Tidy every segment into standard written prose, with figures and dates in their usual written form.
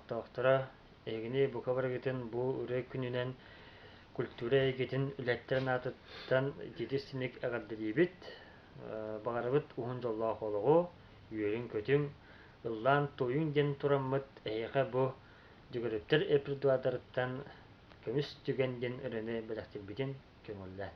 doktora egini bu kabar geten bu ürek gününen kültüre geten ületten atıttan didisinik agadribit bağırıbıt uhun jollah oluğu yüreğin kötüm ıllan toyun gen turamıt eyga bu dügürüptür epriduadarıttan kömüs tügen gen üreni belaktilbitin kömüller.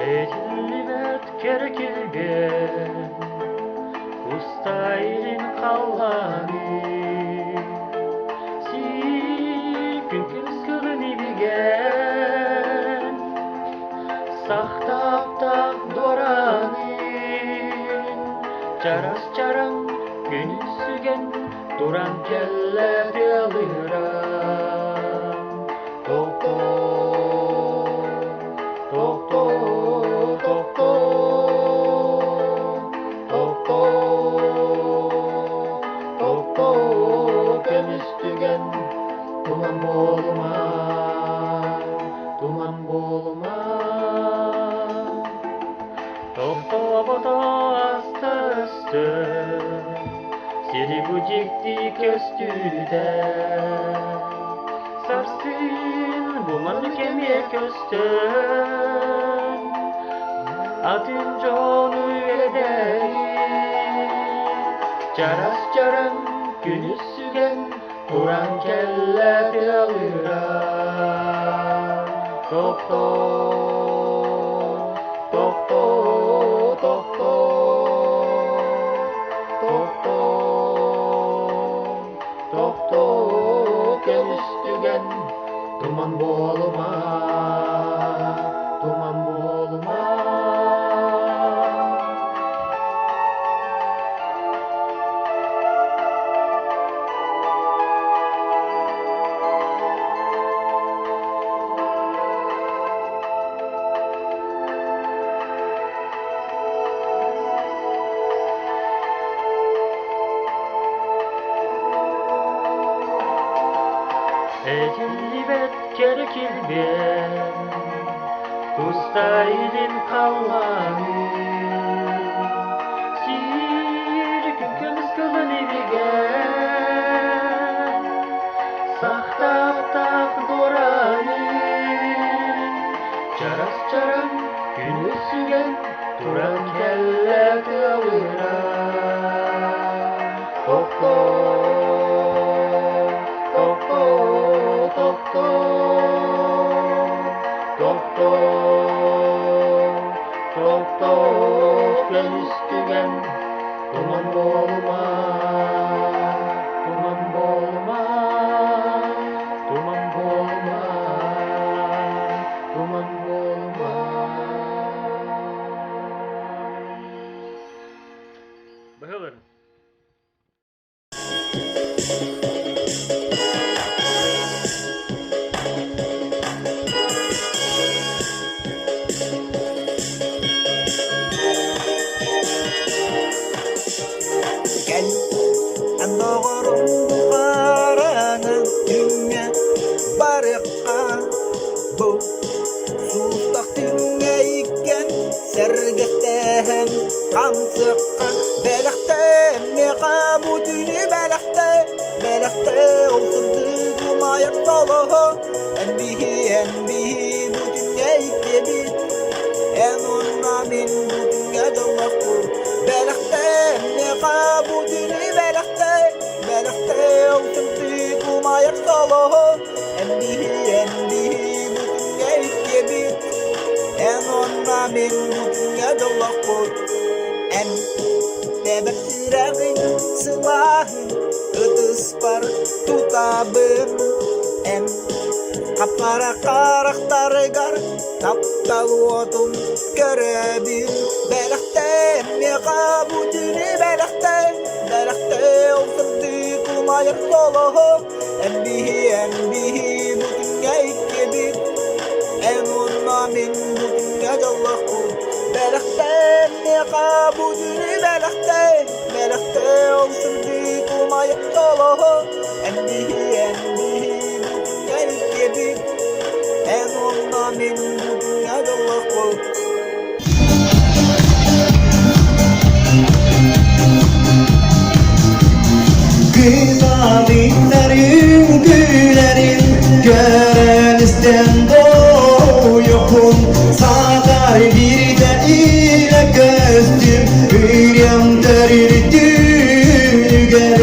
Etilibet kerekilgen ustaylin kallani si künküns kılını bilgen sahtaptak dorani caras caran günü sügen duran kelledi alıran doktor doktor kömüstügen duman bolma doktor bota astı üstü seni bu cikti köstüde sarsın bumanı kemiğe köstün atınca onu edeyim caras caran günü sügen duran kelleti alıran doktor kömüstügen duman bolma Etilibet kerekilgen ustaylin kallani sir künkümüz kılını bilgen sahtaptak dorani caras caran günü sügen duran kelleti alıran doktor kömüstügen duman bolma Bahaların gel andoğurun buharana dünya barıqa bu sustak dünya iken sergeten kamsıqa belakte meqa bu dünya belakte oturdu dumayıp dolu enbihi bu dünya ikebit en onna min bu dünya dolakku belakte meqa bu dünya belakte oturdu dumayıp dolu enbihi bu dünya ikebit en onna min bu dünya dolakku en tebektiragin silahın ıtıspar tutabın en kapkara karaktargar taptaluotun görebin belakte meqa bu dünya belakte oturdu kumayır dolu Embihi bu dünya ikkebit En onunla min bu dünya Allah'u Belekte meka bu dünü Belekte olsun bir kumay Allah'u Embihi bu dünya ikkebit En onunla min bu dünya Allah'u Günalinlerin gülerin Görenizden doğuyukun Sağlar bir de ile gözdüm Hülyam derir Düllüger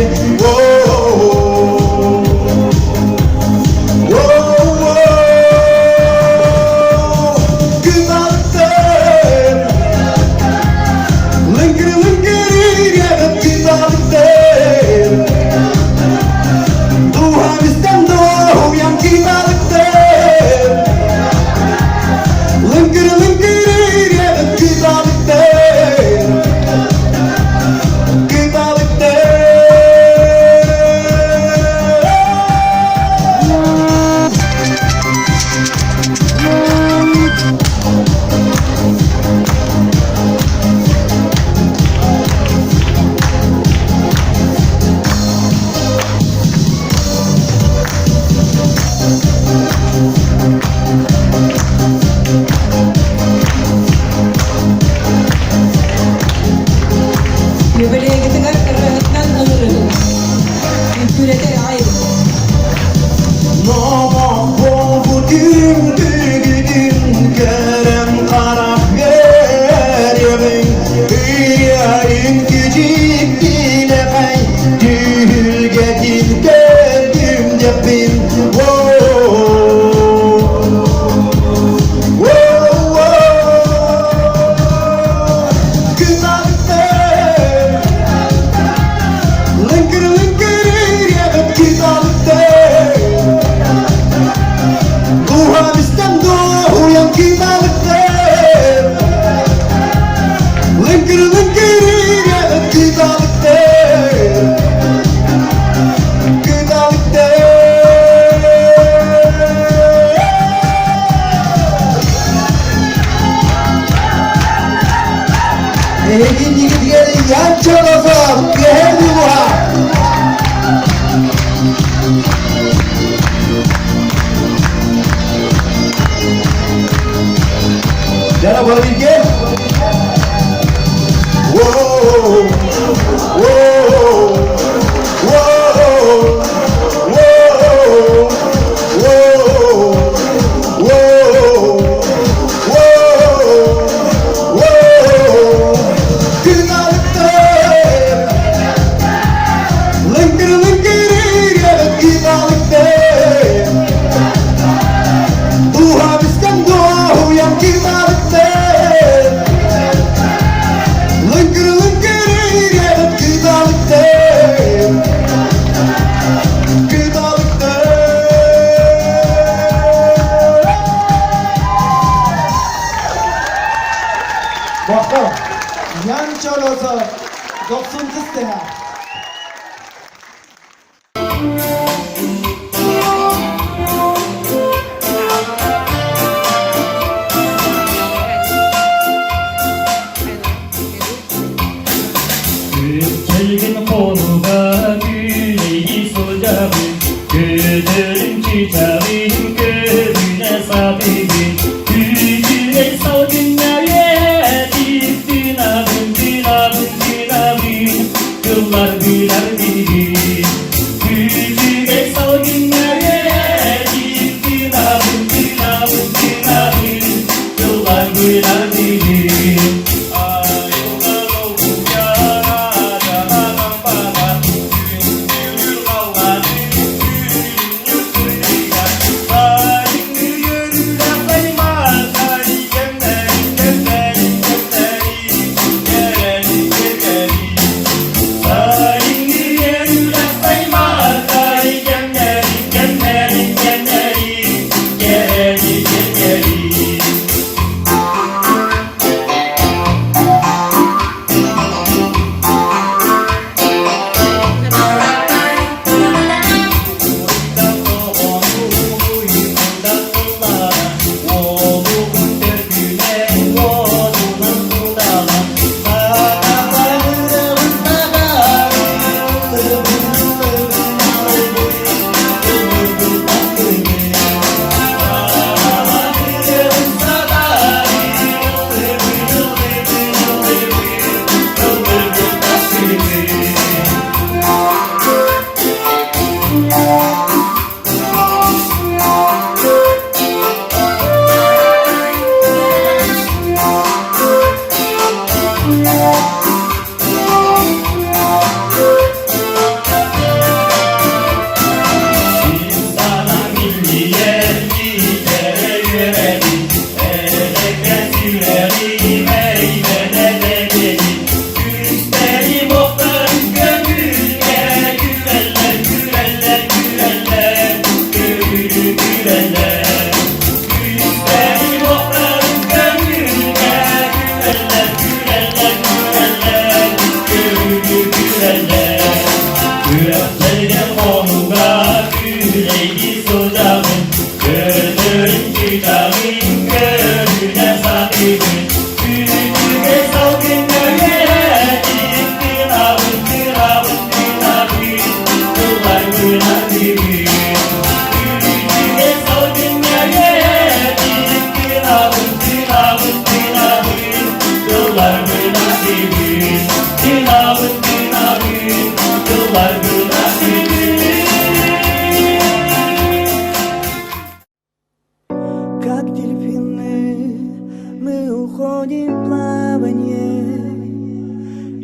уходим в плавание,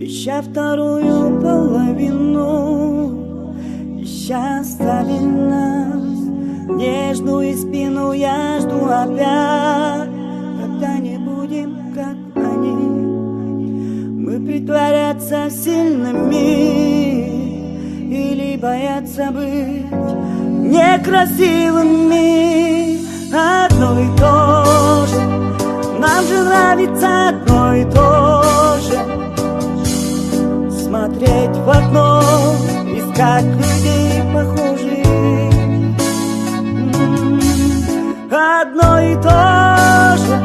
ища вторую половину, ища ставим нас нежную спину, я жду опять, когда не будем как они. Мы притворяться сильными или бояться быть некрасивыми. Одно и то же, нам же нравится одно и то же. Смотреть в окно, искать людей похожих. Одно и то же,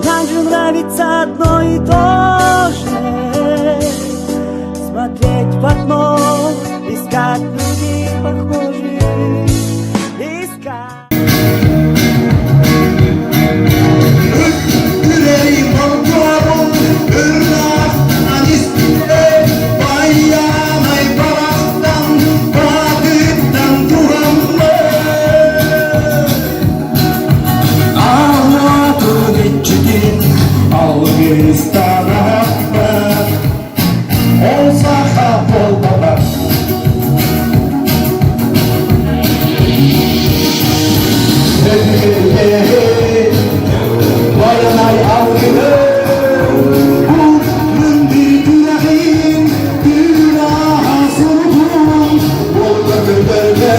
нам же нравится одно и то же. Смотреть в окно, искать людей похожих. Искать. Yüreğim oldu, Ырыа anistine, bayanay baraktan, vakıttan duramı. Ağlatın içkin, algıstan akma, olsa hap olmamak. Bayanay algılı, bunun bir yüreğim, Ырыa sordum. Olga gönderme,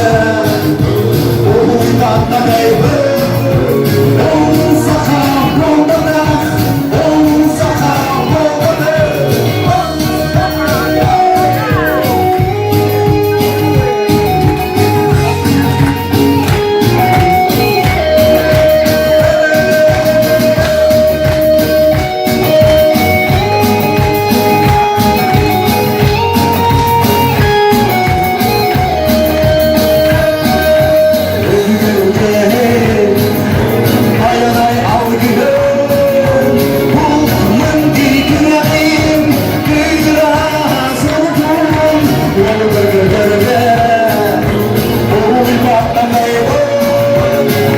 oynatta meyve, olsa hap olmamak, olsa hap olmamak. Bayanay algılı, bunun bir yüreğim, Ырыa sordum. Olga gönderme, oynatta meyve,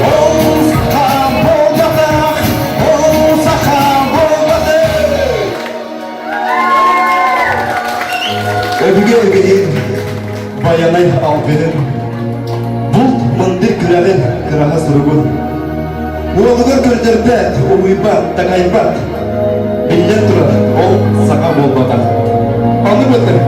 olsa hap olmamak, olsa hap olmamak. Öbüge ögeyim, bayanay algılı, bu mındır güreğin, Ырыa sordum. Uğurluğun gönderme, uyubat, tangaybat, bilyen durar, ol saka bolmadan. Anlamadım.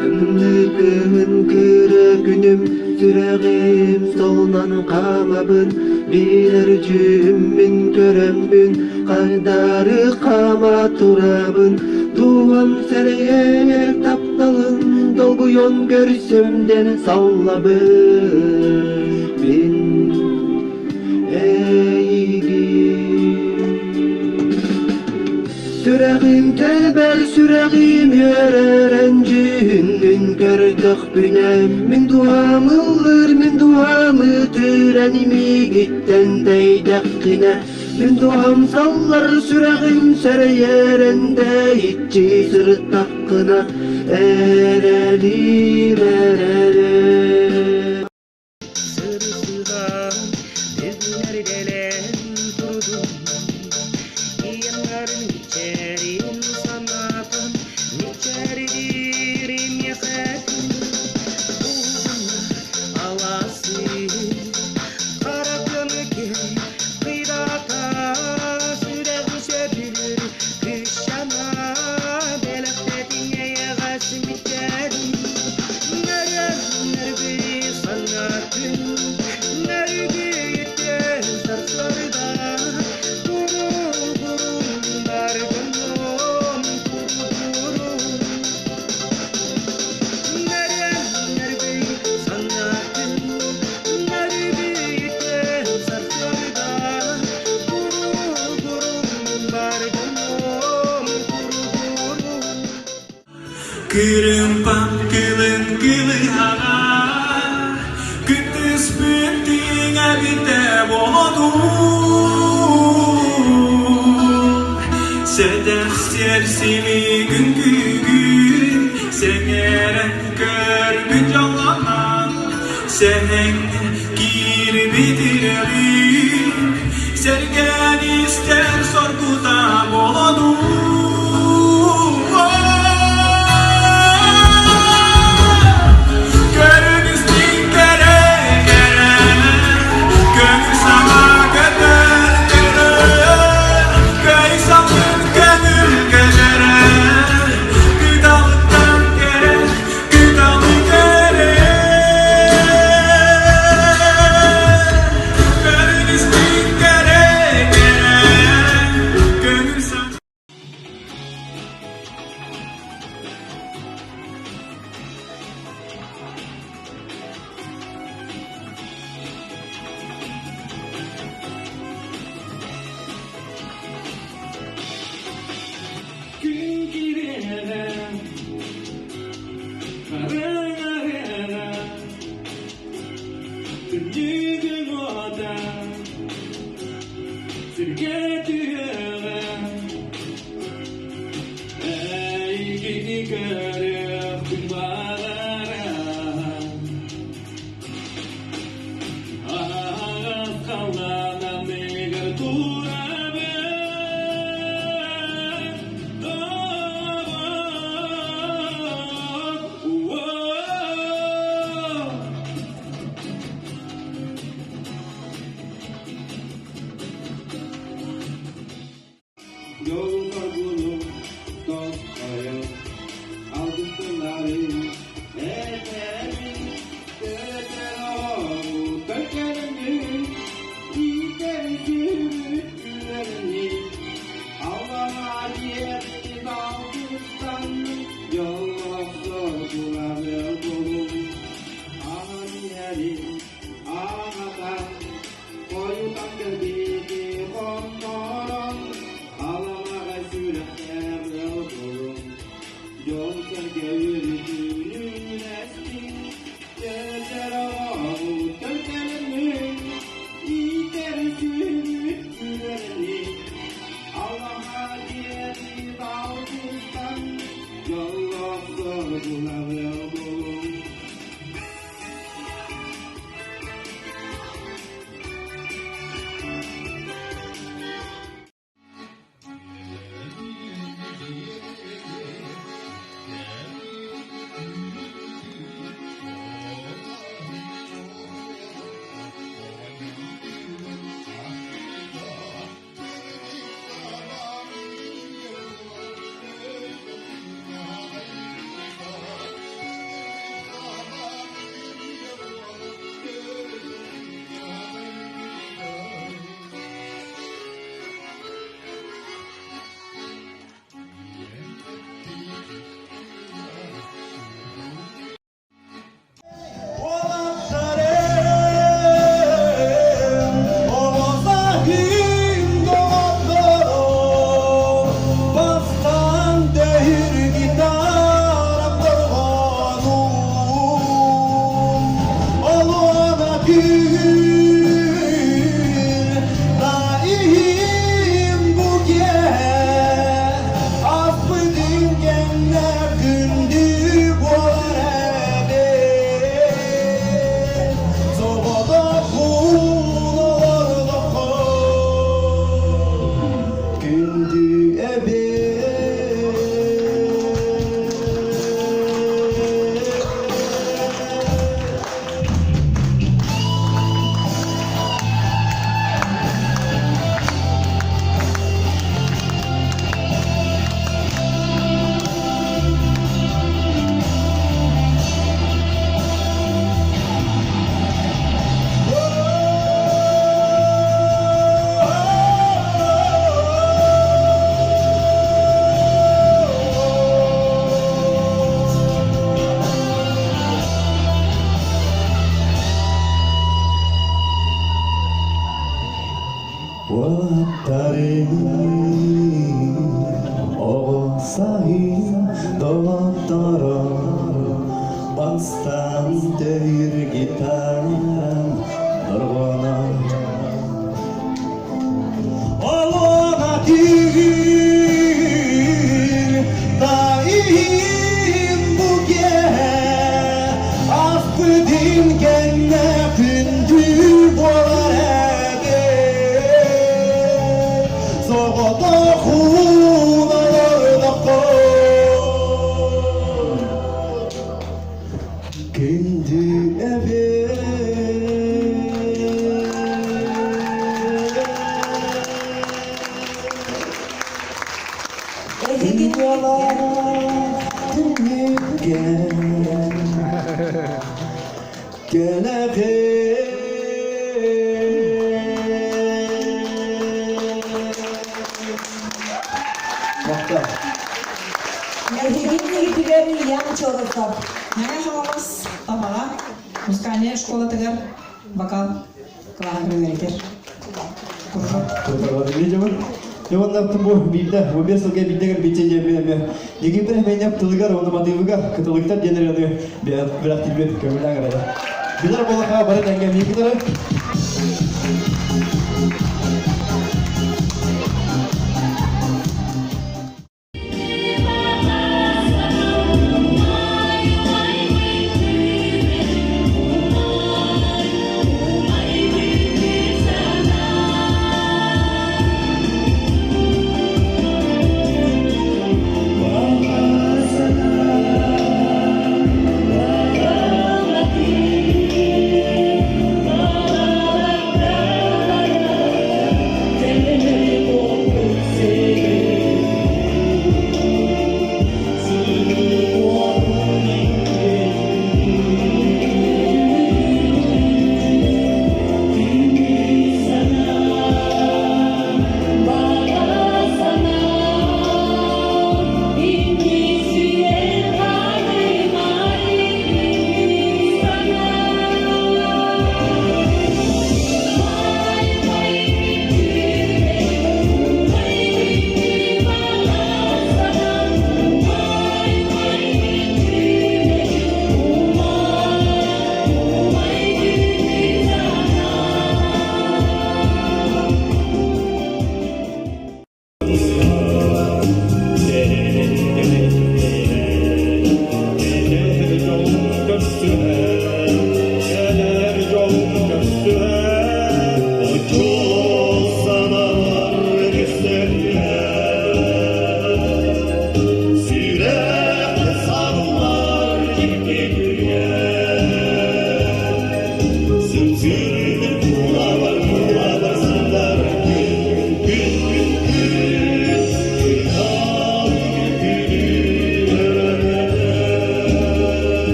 Дүллүкүн күрөгүнүм сүрөгүм солунан камабын билер жүмүн көрөмүн кайдары кама турабын тугам серейек тапталын долгуйон көрсөмден саллабын мен Сүрәгим тәбәл сүрәгим йөрәрән җүннен көрдөх бүнәм Мин дуамы түрәними гиттән дәйдәк кенә Мин дуам саллар сүрәгим сәрәйәрәндә итчи сыртак кына Әрәли мәрәле Сырсыган безләр белән турдум Иянларын içerim sanatım İçeririm yakatım Buğduna alasın Kara gömüke kıydata Sürek düşebilir kışana Belaktetine yağasın biterim Nerenler bir sanatım Nerede yeter sarsarda Kırımpam kılın kılığana Kütüs bütüne bite boğdu Sedef sersili gün gün Seneren kör gün canlanan Senin kirbidilerin sergen ister sorguda bolonu. Gönlüm Музыкальная школа тегер вокал класс гримеритер. Яваннар тумбу бийда, вобесылга биддегер бичеже Египте менеп тылыгар оны мадыйвыга каталыктар денерени бирак тилбе көмүлдагара. Билер болака бары дәнгә микдары